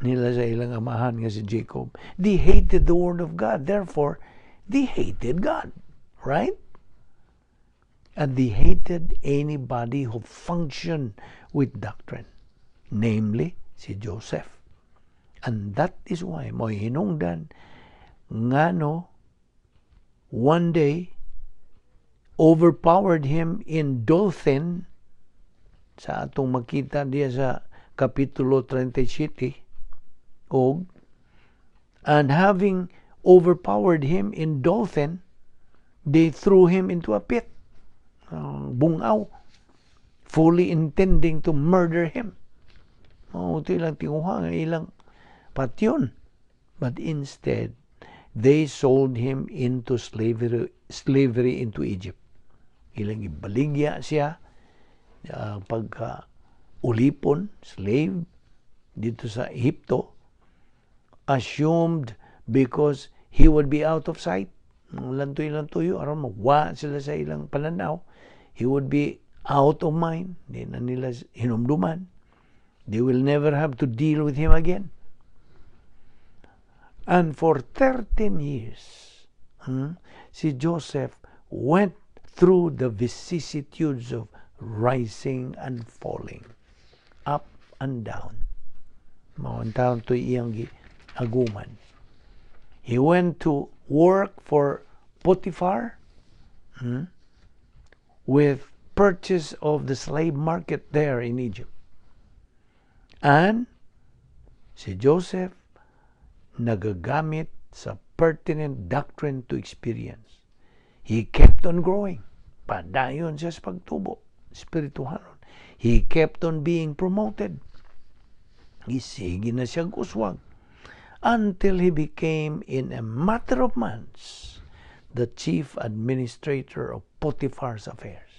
Speaker 1: nila sa ilang amahan nga si Jacob. They hated the word of God. Therefore, they hated God. Right? And they hated anybody who functioned with doctrine. Namely, si Joseph. And that is why mo hinungdan ngano one day overpowered him in Dothan sa atong makita diya sa kapitulo 37 and having overpowered him in Dothan, they threw him into a pit, bungaw, fully intending to murder him. Ito ilang tinguha, ilang patyon. But instead, they sold him into slavery into Egypt. Ilang ibaligya siya, pagka-ulipon, slave, dito sa Egypto, assumed because he would be out of sight. Lantoy-lantoyo, aron magwa sila sa ilang pananaw, he would be out of mind. Di na nila hinumduman. They will never have to deal with him again. And for 13 years, si Joseph went through the vicissitudes of rising and falling, up and down. Mauntaon to iyang aguman. He went to work for Potiphar with purchase of the slave market there in Egypt. And si Joseph nagagamit sa pertinent doctrine to experience. He kept on growing. Padayon siya sa pagtubo. Spirituhanon. He kept on being promoted. Isigi na siyang uswag. Until he became, in a matter of months, the chief administrator of Potiphar's affairs.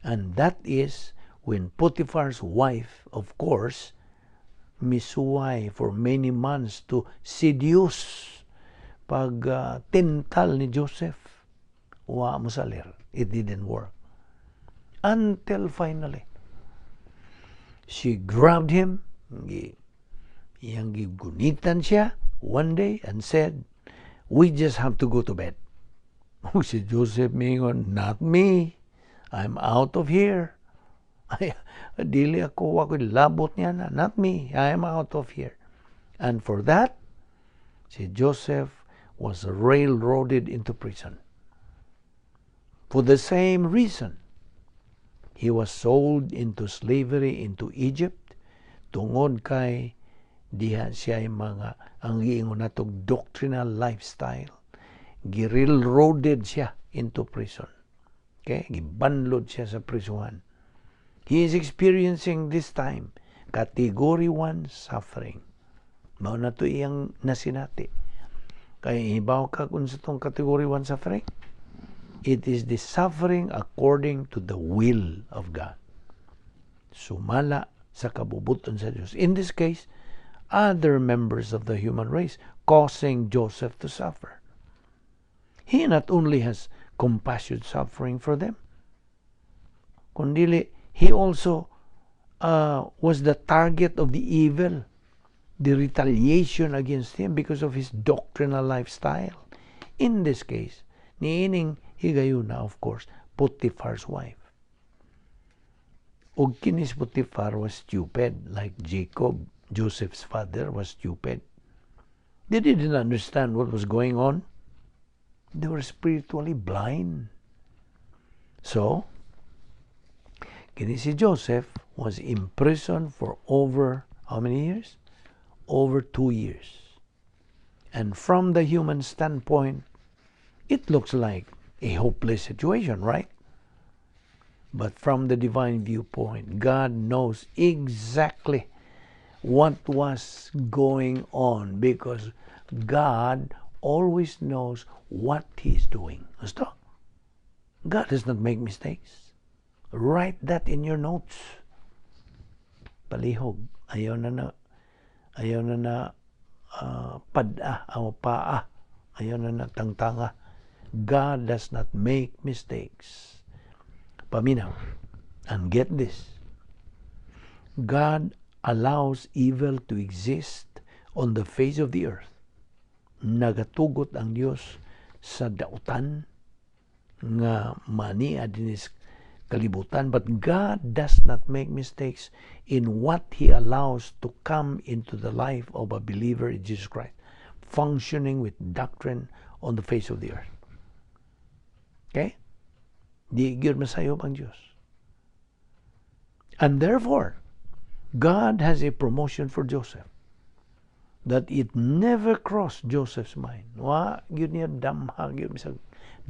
Speaker 1: And that is when Potiphar's wife, of course, misuway for many months to seduce tintal ni Joseph. Wa mo salir. It didn't work. Until finally, she grabbed him, iyang gigunitan siya one day and said, "We just have to go to bed." Si Joseph mingon, "Not me. I'm out of here." Dili ako labot niya na. Not me. I am out of here. And for that, si Joseph was railroaded into prison. For the same reason, he was sold into slavery into Egypt, tungod kay diha siya mga ang giingon natong doctrinal lifestyle. Gi-railroaded siya into prison. Okay? Gibanlod siya sa prisuhan. He is experiencing this time Category 1 suffering. Mao na to iyang nasinati. Kaya ibaw ka kung sa itong Category 1 suffering, it is the suffering according to the will of God. Sumala sa kabubuton sa Diyos. In this case, other members of the human race causing Joseph to suffer. He not only has compassion suffering for them, kundi he also was the target of the evil, the retaliation against him because of his doctrinal lifestyle. In this case, niining higayuna, of course, Potiphar's wife. Og kinis Potiphar was stupid, like Jacob, Joseph's father, was stupid. They didn't understand what was going on. They were spiritually blind. So, kini si Joseph was imprisoned for over, how many years? Over 2 years. And from the human standpoint, it looks like a hopeless situation, right? But from the divine viewpoint, God knows exactly what was going on because God always knows what He's doing. Gusto? God does not make mistakes. Write that in your notes. Palihog. Ayaw na pada o paa. Ayaw na tangtanga. God does not make mistakes. Paminaw. And get this. God allows evil to exist on the face of the earth. Nagatugot ang Dios sa dautan nga mania dinis kalibutan, but God does not make mistakes in what He allows to come into the life of a believer in Jesus Christ, functioning with doctrine on the face of the earth. Okay? Di gyud masayop ang Dios. And therefore, God has a promotion for Joseph that it never crossed Joseph's mind. Wa gyud niya damha gyud misag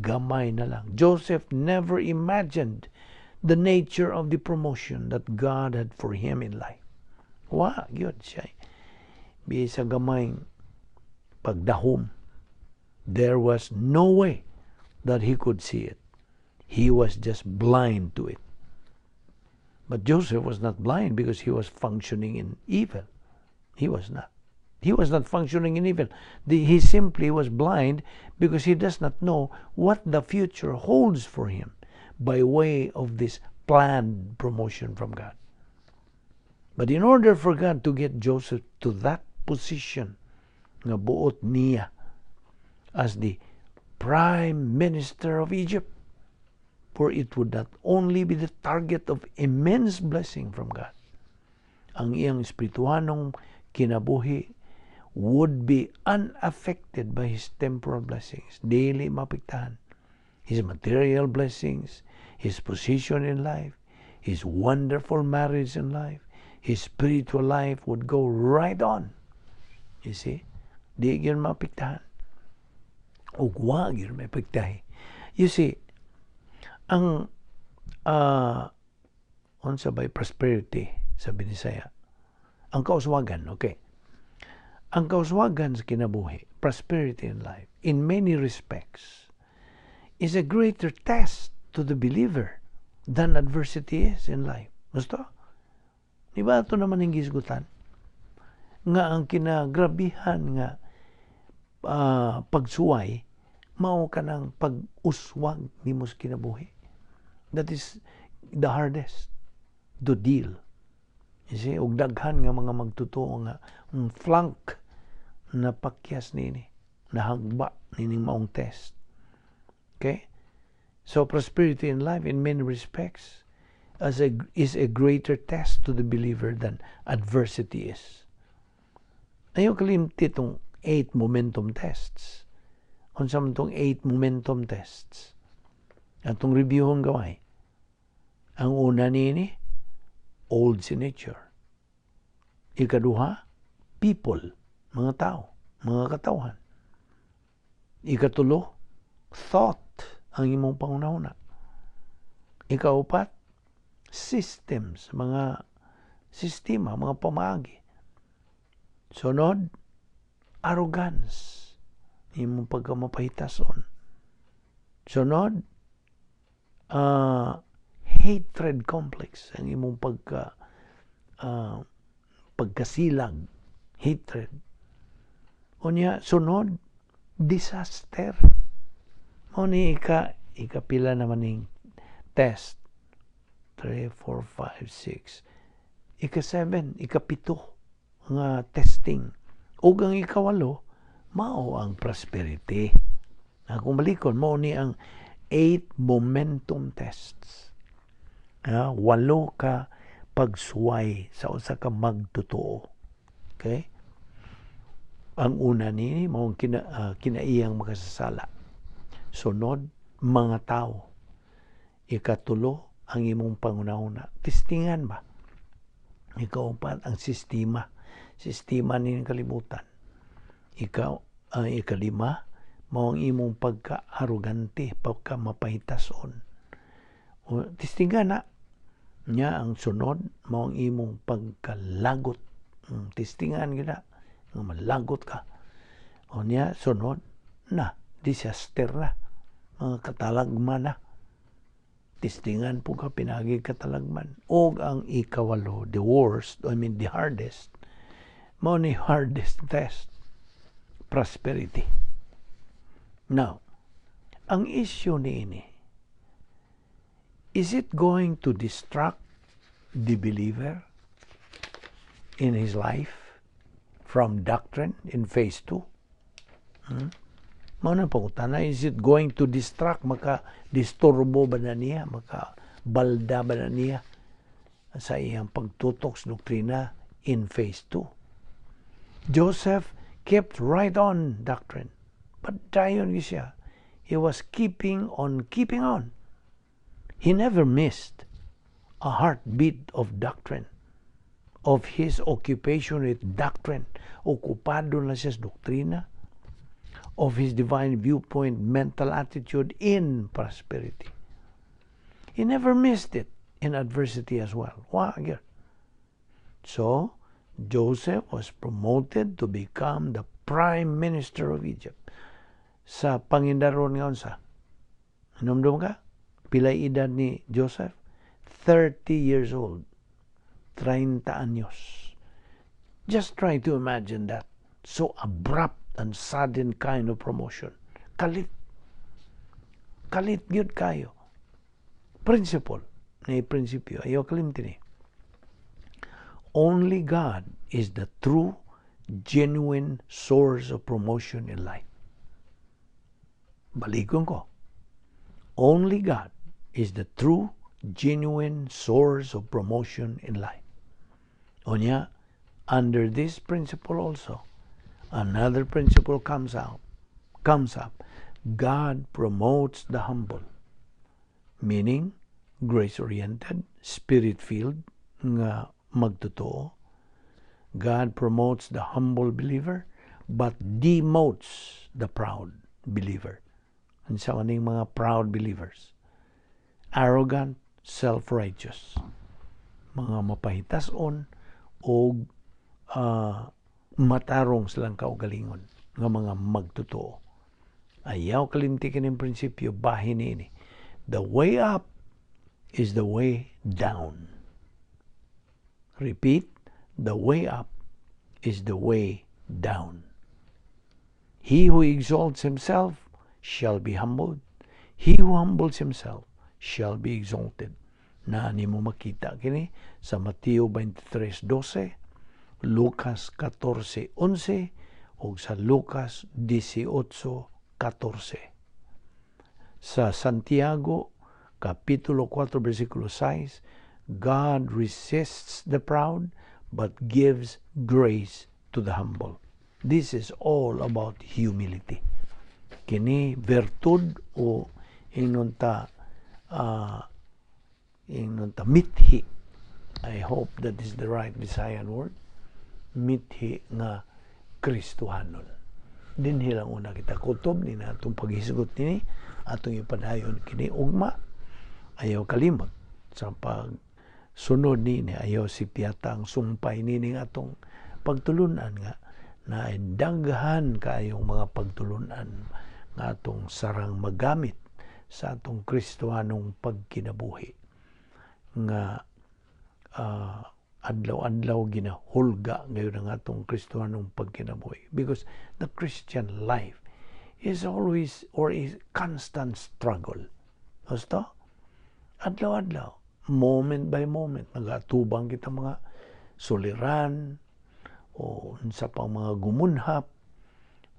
Speaker 1: gamay na lang. Joseph never imagined the nature of the promotion that God had for him in life. Wa gyud siya. Bisa gamay pagdahom. There was no way that he could see it. He was just blind to it. But Joseph was not blind because he was functioning in evil. He was not. He was not functioning in evil. He simply was blind because he does not know what the future holds for him by way of this planned promotion from God. But in order for God to get Joseph to that position, nga buot niya as the prime minister of Egypt, for it would not only be the target of immense blessing from God, ang iyang espirituanong kinabuhi would be unaffected by his temporal blessings. Daily mapiktahan. His material blessings, his position in life, his wonderful marriage in life, his spiritual life would go right on. You see? Di yun mapiktahan. O wag yun mapiktahi. You see, ang unsa by prosperity sa Visayan, ang kauswagan, okay? Ang kauswagan sa kinabuhi, prosperity in life, in many respects, is a greater test to the believer than adversity is in life. Gusto? Di ba ito naman yung gisgutan? Nga ang kinagrabihan nga pagsuway, mao ka ng pag-uswag ni mo sa kinabuhi. That is the hardest to deal. You see, og daghan nga mga magtutuo nga flank na pakyas nini, nahagba nining maong test. Okay? So prosperity in life in many respects is a greater test to the believer than adversity is. Ayaw kalimti itong 8 momentum tests. Unsa man itong 8 momentum tests? Atong reviewon gaway. Ang una nini, old si nature. Ikaduha, people, mga tao, mga katawhan. Ikatulo, thought, ang imong pangunahuna. Ikaupat, systems, mga sistema, mga pamaagi. Sunod, arrogance, imong pagkamapahitason. Sunod, hatred complex, ang imong pagkasilag, hatred. Unya, sunod, disaster. Mao ni ikapila naman ning test. 3, 4, 5, 6. Ika-7, ikapito nga testing. Ug ang ikawalo, mao ang prosperity. Kung malikon, mao ni ang 8 momentum tests. 8 ka pagsuway sa usa ka magtotoo. Okay? Ang una ni mao kinaiyang makasasala. Sunod, mga tao. Ikatulo, ang imong pangunahuna. Testingan ba? Ikaupat, ang sistema. Sistema ni kalibutan. Ikalima, mao ang imong pagka-arugante, pagka-mapahitason. Testingan na. Nya ang sunod, mao ang imong pagkalagot. Testingan gina. Nga malagot ka. O niya, sunod na, disaster na. Mga katalagman na. Testingan po ka, pinagi katalagman. O ang ikawalo, the hardest, mao ni hardest test, prosperity. Now, ang issue ni ini, is it going to distract the believer in his life from doctrine in phase 2? Mao na pangutana, is it going to distract, maka-disturbo ba na niya, maka-balda ba na niya sa iyang pagtutok sa doktrina in phase 2? Joseph kept right on doctrine. But dayon siya, he was keeping on. He never missed a heartbeat of doctrine, of his occupation with doctrine. Okupado na siya sa doktrina, of his divine viewpoint, mental attitude in prosperity. He never missed it in adversity as well. So, Joseph was promoted to become the prime minister of Egypt. Sa pangindaron nga unsa? Hinumdum ka? Pilay edad ni Joseph? 30 years old. 30 anyos. Just try to imagine that. So abrupt and sudden kind of promotion. Kalit gyud kayo. Principle. Prinsipyo. Ayaw kalimtin eh. Only God is the true, genuine source of promotion in life. Balikon ko. Only God is the true, genuine source of promotion in life. Onya, under this principle also, another principle comes up. God promotes the humble. Meaning, grace-oriented, spirit-filled, nga magtotoo. God promotes the humble believer, but demotes the proud believer. Ano sa kaning mga proud believers? Arrogant, self-righteous. Mga mapahitason o matarong silang kaugalingon nga mga magtotoo. Ayaw kalimtikin ng prinsipyo, bahin ini. The way up is the way down. Repeat, the way up is the way down. He who exalts himself shall be humbled. He who humbles himself shall be exalted. Na ni mo makita kini sa Mateo 23:12, Lucas 14:11 o sa Lucas 18:14. Sa Santiago Kapitulo 4, versikulo 6, God resists the proud, but gives grace to the humble. This is all about humility. Kini virtud o inunta mithi. I hope that is the right Visayan word. Mithi nga Kristohanon. Dinhi lang una kita kutob ni na atong paghisgot nini, atong ipadayon kini ugma. Ayaw kalimot sa pagsunod nini, ayaw sipyata ang sumpay nini atong pagtulunan nga na daghan kayong mga pagtulunan nga atong sarang magamit sa atong Kristohanong pagkinabuhi nga adlaw-adlaw ginahulga ngayon ang atong Kristohanong pagkinabuhi, because the Christian life is always or is constant struggle. Basta adlaw-adlaw, moment by moment, nagatubang kita mga suliran o sa pang mga gumunhap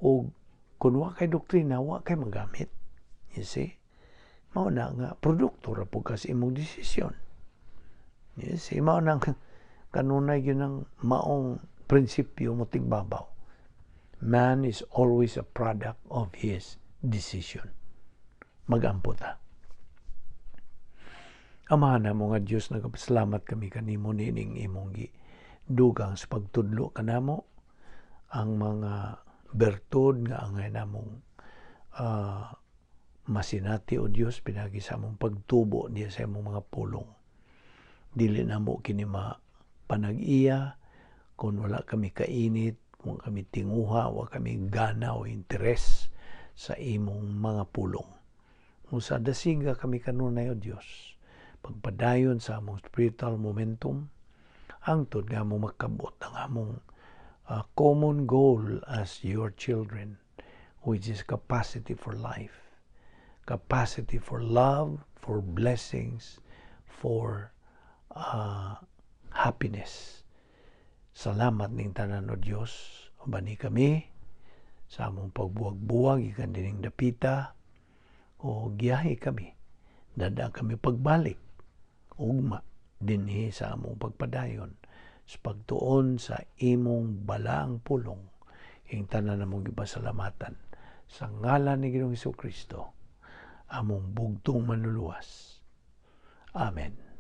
Speaker 1: o kung wa kay doktrina, wa kay magamit. You see? Mao na nga produkto ra po kasi imong desisyon. You see? Mao na kanunay yun ang maong prinsipyo mo tigbabaw. Man is always a product of his decision. Magampo ta. Amahan na mo nga Diyos, nagpasalamat kami kanimo nining imong dugang sa pagtudlo kanamo ang mga bertod nga angay namong masinati o Diyos pinagi sa among pagtubo niya sa among mga pulong. Dili na mo kini panag-iya kung wala kami kainit, kung kami tinguha, wala kami gana o interes sa imong mga pulong. Kung sa dasiga kami kanunay o Diyos, pagpadayon sa among spiritual momentum, hangtod nga among makabot ang among common goal as your children, which is capacity for life, capacity for love, for blessings, for happiness. Salamat ning tanan o Diyos, ubani kami sa among pagbuwag-buwag ikan dining dapita o giyahe kami, dada kami pagbalik ugma dinhi sa among pagpadayon sa pagtuon sa imong balaang pulong, ing tanan namong gipasalamatan sa ngalan ni Ginoong Hesukristo, among bugtong manluluwas. Amen.